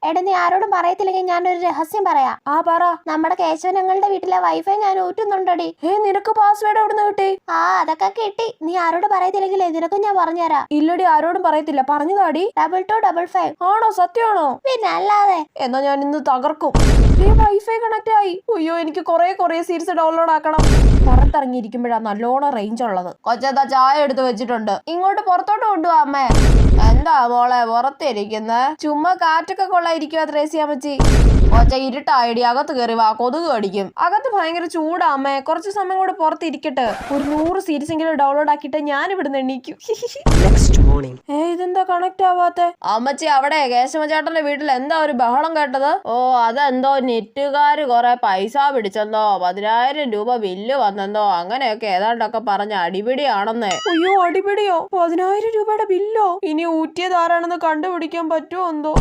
എടാ നീ ആരോടും പറയത്തില്ലെങ്കിൽ ഞാനൊരു രഹസ്യം പറയാം. ആ പറ. നമ്മുടെ കേശവനങ്ങളുടെ വീട്ടിലെ വൈഫൈ ഞാൻ ഊറ്റുന്നുണ്ടടി. നിനക്ക് പാസ്വേഡ് എവിടുന്ന് കിട്ടി? അതൊക്കെ കിട്ടി. നീ ആരോട് പറയത്തില്ലെങ്കിലേ നിനക്കും ഞാൻ പറഞ്ഞുതരാം. ഇല്ലടി, ആരോടും പറയത്തില്ല. പറഞ്ഞതാടി. 2255. ആണോ? സത്യമാണോ? പിന്നെ അല്ലാതെ. എന്നാ ഞാൻ ഇന്ന് തകർക്കും. വൈഫൈ കണക്ട് ആയി. അയ്യോ, എനിക്ക് കൊറേ സീരീസ് ഡൗൺലോഡ് ആക്കണം. പുറത്തിറങ്ങിയിരിക്കുമ്പോഴാ നല്ലോണം റേഞ്ച് ഉള്ളത്. കൊച്ചെന്താ ചായ എടുത്ത് വെച്ചിട്ടുണ്ട്, ഇങ്ങോട്ട് പുറത്തോട്ട് കൊണ്ടുപോവാ അമ്മേ. എന്താ മോളെ പുറത്തിരിക്കുന്നെ? ചുമ്മാ കാറ്റൊക്കെ കൊള്ളായിരിക്കുവാ ത്രേസ്യാമ്മച്ചി. കൊച്ച ഇരുട്ടായിടി, അകത്ത് കയറി വാ, കൊതുക് കടിക്കും. അകത്ത് ഭയങ്കര ചൂടാ അമ്മേ, കുറച്ച് സമയം കൂടെ പുറത്തിരിക്കട്ടെ. ഒരു 100 സീരീസ് എങ്കിലും ഡൗൺലോഡ് ആക്കിയിട്ട് ഞാൻ ഇവിടുന്ന് എണീക്കും. ഇതെന്താ കണക്ട് ആവാത്തെ? അമ്മച്ചി, അവിടെ കേശവചേട്ടന്റെ വീട്ടിൽ എന്താ ഒരു ബഹളം കേട്ടത്? അതെന്തോ നെറ്റുകാര് കൊറേ പൈസ പിടിച്ചെന്നോ 10,000 രൂപ ബില്ല് വന്നെന്നോ അങ്ങനെയൊക്കെ ഏതാണ്ടൊക്കെ പറഞ്ഞ അടിപിടിയാണെന്നേ. അയ്യോ, അടിപിടിയോ? 10,000 രൂപയുടെ ബില്ലോ? ഇനി ഊറ്റിയത് ആരാണെന്ന് കണ്ടുപിടിക്കാൻ പറ്റുമോ എന്തോ.